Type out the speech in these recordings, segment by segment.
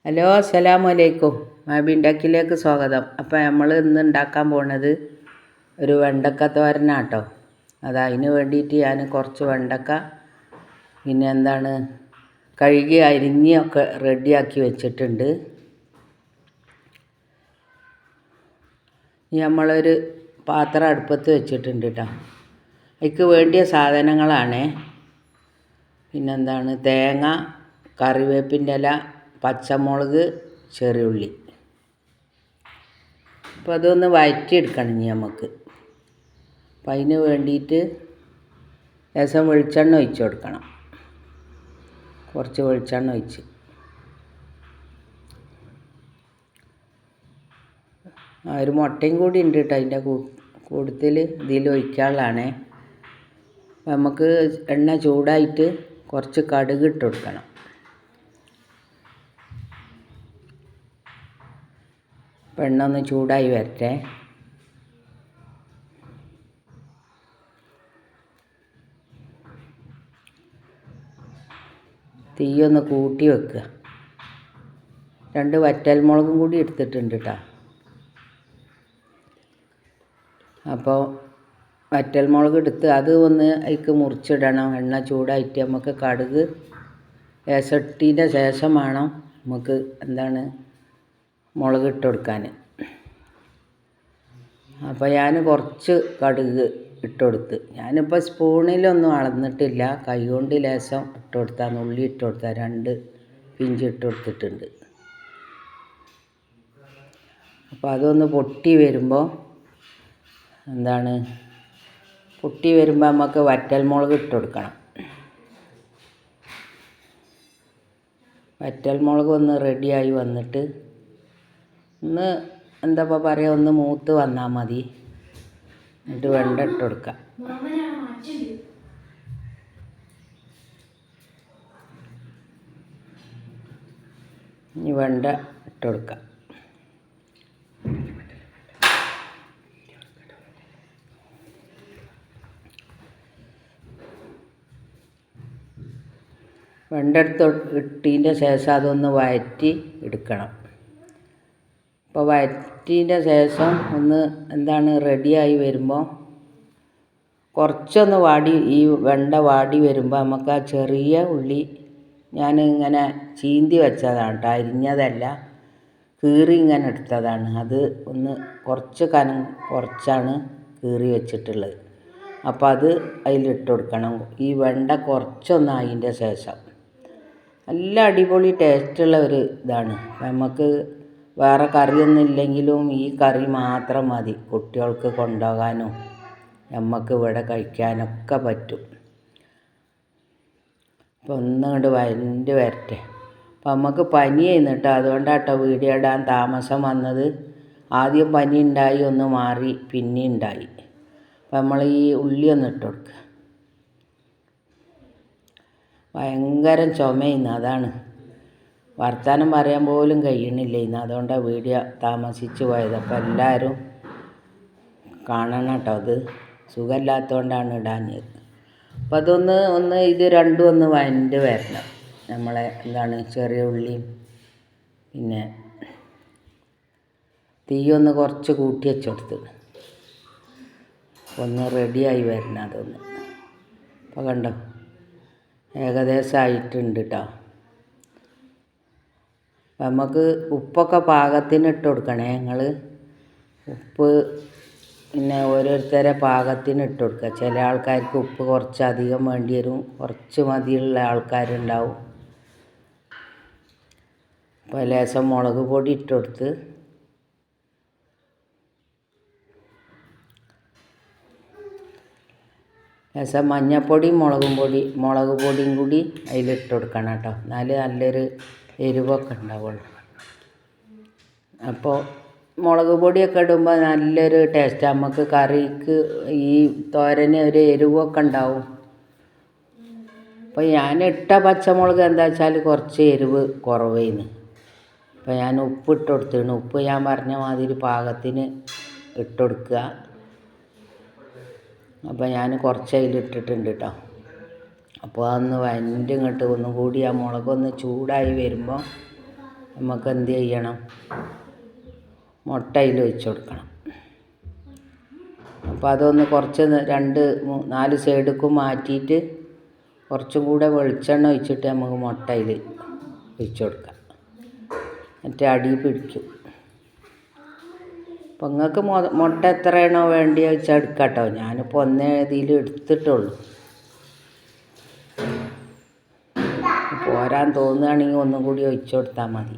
Hello അസ്സലാമു അലൈക്കും. മാബിണ്ടാക്കിലേക്ക് സ്വാഗതം. അപ്പോൾ നമ്മൾ ഇന്ന് ഉണ്ടാക്കാൻ പോണത് ഒരു വെണ്ടക്ക തോരനാട്ടോ. അതിന് വേണ്ടിയിട്ട് ഞാൻ കുറച്ച് വെണ്ടക്ക പിന്നെ കഴുകി അരിഞ്ഞ് ഒക്കെ റെഡിയാക്കി വെച്ചിട്ടുണ്ട്. ഇനി നമ്മളൊരു പാത്രം അടുപ്പത്ത് വെച്ചിട്ടുണ്ട് കേട്ടോ. അതിക്ക് വേണ്ടിയ സാധനങ്ങളാണ് തേങ്ങ, കറിവേപ്പിൻ്റെ ഇല, പച്ചമുളക്, ചെറിയുള്ളി. അപ്പോൾ അതൊന്ന് വഴറ്റിയെടുക്കണം ഇനി നമുക്ക്. അപ്പം അതിന് വേണ്ടിയിട്ട് ലേശം വെളിച്ചെണ്ണ ഒഴിച്ച് കൊടുക്കണം. കുറച്ച് വെളിച്ചെണ്ണ ഒഴിച്ച് ഒരു മുട്ടയും കൂടി ഉണ്ട് കേട്ടോ അതിൻ്റെ കൂട്ടത്തിൽ ഇതിൽ ഒഴിക്കാനുള്ളതാണേ. അപ്പം നമുക്ക് എണ്ണ ചൂടായിട്ട് കുറച്ച് കടുക് ഇട്ട് കൊടുക്കണം. എണ്ണ ഒന്ന് ചൂടായി വരട്ടെ. തീയൊന്ന് കൂട്ടി വെക്കുക. 2 വറ്റൽമുളകും കൂടി എടുത്തിട്ടുണ്ട് കേട്ടോ. അപ്പോൾ വറ്റൽമുളക് എടുത്ത് അത് ഒന്ന് അതിക്ക് മുറിച്ചിടണം. എണ്ണ ചൂടായിട്ട് നമുക്ക് കടുക് ഇട്ടതിൻ്റെ ശേഷം വേണം നമുക്ക് മുളക് ഇട്ട് കൊടുക്കാൻ. അപ്പോൾ ഞാൻ കുറച്ച് കടുക് ഇട്ട് കൊടുത്ത്. ഞാനിപ്പോൾ സ്പൂണിലൊന്നും അളന്നിട്ടില്ല, കൈ കൊണ്ട് ലേശം ഇട്ട് കൊടുത്താൽ ഉള്ളി ഇട്ട് കൊടുത്താൽ 2 പിഞ്ച് ഇട്ട് കൊടുത്തിട്ടുണ്ട്. അപ്പോൾ അതൊന്ന് പൊട്ടി വരുമ്പോൾ നമുക്ക് വറ്റൽമുളക് ഇട്ട് കൊടുക്കണം. വറ്റൽമുളക് ഒന്ന് റെഡിയായി വന്നിട്ട് ഒന്ന് മൂത്ത് വന്നാൽ മതി. എന്നിട്ട് വെണ്ട ഇട്ട് കൊടുക്കാം. ഇനി വെണ്ട ഇട്ട് കൊടുക്കാം. വെണ്ട ഇട്ടതിൻ്റെ ശേഷം അതൊന്ന് വഴറ്റി എടുക്കണം. അപ്പോൾ വഴറ്റിൻ്റെ ശേഷം റെഡിയായി വരുമ്പോൾ കുറച്ചൊന്ന് ഈ വെണ്ട വാടി വരുമ്പോൾ നമുക്ക് ആ ചെറിയ ഉള്ളി ഞാൻ ഇങ്ങനെ ചീന്തി വെച്ചതാണ് കേട്ടോ, അരിഞ്ഞതല്ല, കീറി ഇങ്ങനെ എടുത്തതാണ്. അത് ഒന്ന് കുറച്ചാണ് കീറി വെച്ചിട്ടുള്ളത്. അപ്പോൾ അത് അതിലിട്ട് കൊടുക്കണം. ഈ വെണ്ട കുറച്ചൊന്ന് അതിൻ്റെ ശേഷം നല്ല അടിപൊളി ടേസ്റ്റുള്ള ഒരു ഇതാണ്. നമുക്ക് വേറെ കറിയൊന്നും ഇല്ലെങ്കിലും ഈ കറി മാത്രം മതി കുട്ടികൾക്ക് കൊണ്ടുപോകാനും നമുക്ക് ഇവിടെ കഴിക്കാനൊക്കെ പറ്റും. അപ്പോൾ ഒന്നുകൊണ്ട് വഴണ്ട് വരട്ടെ. അപ്പോൾ നമുക്ക് പനി ചെയ്യുന്നുട്ടോ, അതുകൊണ്ടാട്ടോ വീഡിയോ ഇടാൻ താമസം വന്നത്. ആദ്യം പനി ഉണ്ടായി, ഒന്ന് മാറി, പിന്നെ ഉണ്ടായി. അപ്പോൾ നമ്മൾ ഈ ഉള്ളി ഒന്ന് ഇട്ട് കൊടുക്കുക. ഭയങ്കര ചുമയുന്നു, അതാണ് വർത്താനം പറയാൻ പോലും കഴിയണില്ല ഇന്ന്. അതുകൊണ്ടാണ് വീഡിയോ താമസിച്ച് പോയത്. അപ്പോൾ എല്ലാവരും കാണണം കേട്ടോ. അത് സുഖമില്ലാത്തതുകൊണ്ടാണ് ഇടാഞ്ഞത്. അപ്പം അതൊന്ന് ഇത് രണ്ടും ഒന്ന് വഴണ്ട് വരണം. നമ്മളെ ചെറിയ ഉള്ളിയും പിന്നെ തീയൊന്ന് കുറച്ച് കൂട്ടി വെച്ച് കൊടുത്ത് ഒന്ന് റെഡിയായി വരണം അതൊന്ന്. അപ്പോൾ കണ്ടോ, ഏകദേശം ആയിട്ടുണ്ട് കേട്ടോ. നമുക്ക് ഉപ്പൊക്കെ പാകത്തിന് ഇട്ട് കൊടുക്കണേ. ഉപ്പ് പിന്നെ ഓരോരുത്തരെ പാകത്തിന് ഇട്ട് കൊടുക്കുക. ചില ആൾക്കാർക്ക് ഉപ്പ് കുറച്ചധികം വേണ്ടി വരും, കുറച്ച് മതിയുള്ള ആൾക്കാരുണ്ടാവും. അപ്പോൾ ലേശം മുളക് പൊടി ഇട്ട് കൊടുത്ത് ലേശം മഞ്ഞൾപ്പൊടിയും മുളക് പൊടിയും കൂടി അതിലിട്ട് കൊടുക്കണം കേട്ടോ. എന്നാലേ നല്ലൊരു എരിവൊക്കെ ഉണ്ടാവുള്ളൂ. അപ്പോൾ മുളക് പൊടിയൊക്കെ ഇടുമ്പോൾ നല്ലൊരു ടേസ്റ്റ്. നമുക്ക് കറിക്ക് ഈ തോരന് ഒരു എരിവൊക്കെ ഉണ്ടാവും. അപ്പോൾ ഞാൻ ഇട്ട പച്ചമുളക് കുറച്ച് എരിവ് കുറവായിരുന്നു. അപ്പോൾ ഞാൻ ഉപ്പ് ഇട്ട് കൊടുത്തിരുന്നു. ഉപ്പ് ഞാൻ പറഞ്ഞ മാതിരി പാകത്തിന് ഇട്ട് കൊടുക്കുക. അപ്പോൾ ഞാൻ കുറച്ച് അതിലിട്ടിട്ടുണ്ട് കേട്ടോ. അപ്പോൾ അതൊന്ന് വഴണ്ട് ഒന്നും കൂടി ആ മുളകൊന്ന് ചൂടായി വരുമ്പോൾ നമുക്ക് എന്ത് ചെയ്യണം, മുട്ട അതിൽ ഒഴിച്ച് കൊടുക്കണം. അപ്പോൾ അതൊന്ന് കുറച്ച് 2-4 സൈഡിലേക്കും മാറ്റിയിട്ട് കുറച്ചും കൂടെ വെളിച്ചെണ്ണ ഒഴിച്ചിട്ട് നമുക്ക് മുട്ട അതിൽ ഒഴിച്ച് കൊടുക്കാം. എന്നിട്ട് അടി പിടിക്കും. അപ്പോൾ നിങ്ങൾക്ക് മുട്ട എത്രയാണോ വേണ്ടി വെച്ചാൽ എടുക്കാം കേട്ടോ. ഞാനിപ്പോൾ ഒന്നേ ഇതിൽ എടുത്തിട്ടുള്ളൂ. പോരാൻ തോന്നുകയാണെങ്കിൽ ഒന്നും കൂടി ഒഴിച്ചു കൊടുത്താൽ മതി.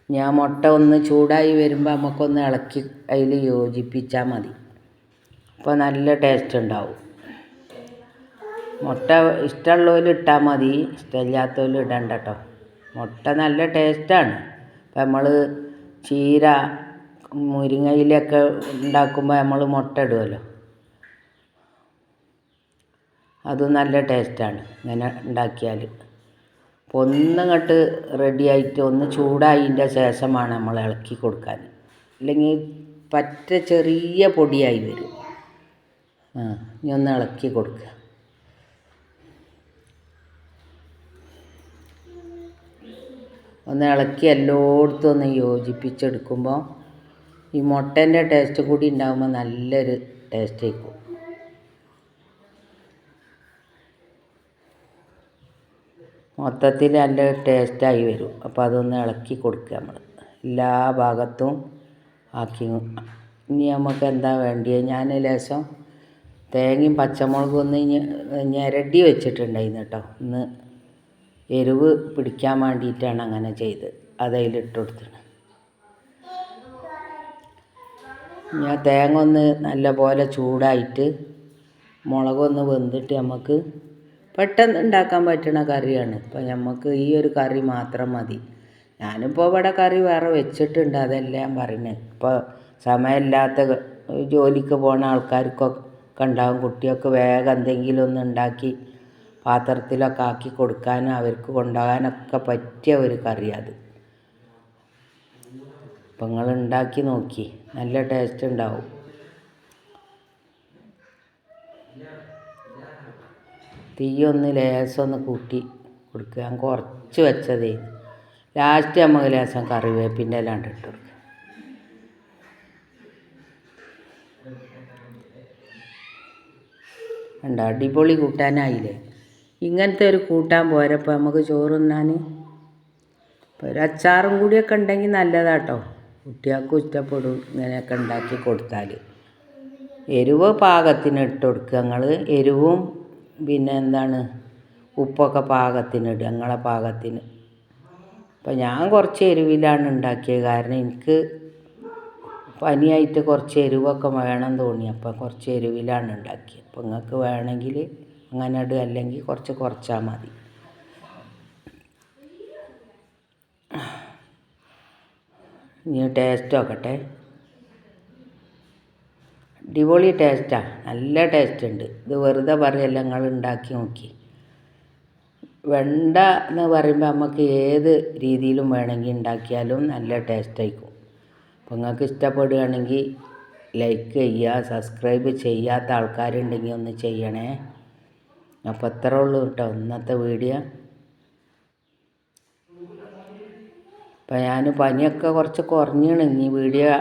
ഞാൻ മുട്ട ഒന്ന് ചൂടായി വരുമ്പോൾ നമുക്കൊന്ന് ഇളക്കി അതിൽ യോജിപ്പിച്ചാൽ മതി. അപ്പോൾ നല്ല ടേസ്റ്റ് ഉണ്ടാവും. മുട്ട ഇഷ്ടമുള്ളവർ ഇട്ടാൽ മതി, ഇഷ്ടമില്ലാത്തവർ ഇടണ്ട കേട്ടോ. മുട്ട നല്ല ടേസ്റ്റാണ്. ഇപ്പം നമ്മൾ ചീര മുരിങ്ങയിലൊക്കെ ഉണ്ടാക്കുമ്പോൾ നമ്മൾ മുട്ട ഇടുമല്ലോ, അതും നല്ല ടേസ്റ്റാണ് ഇങ്ങനെ ഉണ്ടാക്കിയാൽ. അപ്പോൾ ഒന്നങ്ങോട്ട് റെഡിയായിട്ട് ഒന്ന് ചൂടായതിൻ്റെ ശേഷമാണ് നമ്മൾ ഇളക്കി കൊടുക്കാൻ. അല്ലെങ്കിൽ പറ്റ ചെറിയ പൊടിയായി വരും. ഇനി ഒന്ന് ഇളക്കി കൊടുക്കുക. ഒന്ന് ഇളക്കി എല്ലായിടത്തും ഒന്ന് യോജിപ്പിച്ചെടുക്കുമ്പോൾ ഈ മുട്ടേൻ്റെ ടേസ്റ്റ് കൂടി ഉണ്ടാകുമ്പോൾ നല്ലൊരു ടേസ്റ്റ് ആയിരിക്കും. മൊത്തത്തിൽ നല്ല ടേസ്റ്റായി വരും. അപ്പോൾ അതൊന്ന് ഇളക്കി കൊടുക്കുക നമ്മൾ എല്ലാ ഭാഗത്തും ആക്കി. ഇനി നമുക്ക് എന്താ വേണ്ടിയത്, ഞാൻ ലേശം തേങ്ങയും പച്ചമുളകും ഒന്ന് ഞെരടി വെച്ചിട്ടുണ്ടായിരുന്നു കേട്ടോ. ഇന്ന് എരിവ് പിടിക്കാൻ വേണ്ടിയിട്ടാണ് അങ്ങനെ ചെയ്ത് അതിലിട്ട് കൊടുത്തത്. ഞാൻ തേങ്ങ ഒന്ന് നല്ല പോലെ ചൂടായിട്ട് മുളകൊന്ന് വെന്തിട്ട് നമുക്ക് പെട്ടെന്ന് ഉണ്ടാക്കാൻ പറ്റുന്ന കറിയാണ്. ഇപ്പോൾ നമുക്ക് ഈ ഒരു കറി മാത്രം മതി. ഞാനിപ്പോൾ ഇവിടെ കറി വേറെ വെച്ചിട്ടുണ്ട്, അതല്ല ഞാൻ പറയുന്നത്. ഇപ്പോൾ സമയമില്ലാത്ത ജോലിക്ക് പോകുന്ന ആൾക്കാർക്കൊക്കെ ഉണ്ടാകും. കുട്ടികൾക്ക് വേഗം എന്തെങ്കിലും ഒന്ന് ഉണ്ടാക്കി പാത്രത്തിലൊക്കെ ആക്കി കൊടുക്കാനും അവർക്ക് കൊണ്ടുപോകാനൊക്കെ പറ്റിയ ഒരു കറി അത്. അപ്പം നിങ്ങൾ ഉണ്ടാക്കി നോക്കി, നല്ല ടേസ്റ്റ് ഉണ്ടാവും. തീയൊന്ന് ലേശമൊന്ന് കൂട്ടി കൊടുക്കുക. ഞാൻ കുറച്ച് വെച്ചതേ. ലാസ്റ്റ് നമുക്ക് ലേശം കറിവേപ്പിൻ്റെ എല്ലാം ഇട്ട് കൊടുക്കുക. ഉണ്ട്, അടിപൊളി കൂട്ടാനായില്ലേ. ഇങ്ങനത്തെ ഒരു കൂട്ടാൻ പോരപ്പോൾ നമുക്ക് ചോറ് തിന്നാൻ. ഇപ്പോൾ ഒരു അച്ചാറും കൂടിയൊക്കെ ഉണ്ടെങ്കിൽ നല്ലതാട്ടോ. കുട്ടികൾക്കും ഇഷ്ടപ്പെടും ഇങ്ങനെയൊക്കെ ഉണ്ടാക്കി കൊടുത്താൽ. എരിവ് പാകത്തിന് ഇട്ട് കൊടുക്കുക നിങ്ങൾ. എരിവും പിന്നെ എന്താണ് ഉപ്പൊക്കെ പാകത്തിന് ഇടുക, നിങ്ങളെ പാകത്തിന്. അപ്പം ഞാൻ കുറച്ച് എരിവിലാണ് ഉണ്ടാക്കിയത്. കാരണം എനിക്ക് പനിയായിട്ട് കുറച്ച് എരിവൊക്കെ വേണം തോന്നി. അപ്പം കുറച്ച് എരിവിലാണ് ഉണ്ടാക്കിയത്. അപ്പം നിങ്ങൾക്ക് വേണമെങ്കിൽ അങ്ങനെ ഇടുക, അല്ലെങ്കിൽ കുറച്ചാൽ മതി. ഇനി ടേസ്റ്റ് നോക്കട്ടെ. അടിപൊളി ടേസ്റ്റാണ്, നല്ല ടേസ്റ്റ് ഉണ്ട്. ഇത് വെറുതെ പറയല്ല, നിങ്ങൾ ഉണ്ടാക്കി നോക്കി. വെണ്ട എന്ന് പറയുമ്പോൾ നമുക്ക് ഏത് രീതിയിലും വേണമെങ്കിൽ ഉണ്ടാക്കിയാലും നല്ല ടേസ്റ്റായിരിക്കും. അപ്പോൾ നിങ്ങൾക്ക് ഇഷ്ടപ്പെടുകയാണെങ്കിൽ ലൈക്ക് ചെയ്യുക, സബ്സ്ക്രൈബ് ചെയ്യാത്ത ആൾക്കാരുണ്ടെങ്കിൽ ഒന്ന് ചെയ്യണേ. അപ്പോൾ അത്രേ ഉള്ളൂ കേട്ടോ ഇന്നത്തെ വീഡിയോ. അപ്പോൾ ഞാൻ പനിയൊക്കെ കുറച്ച് കുറഞ്ഞാണ്. ഇനി വീഡിയോ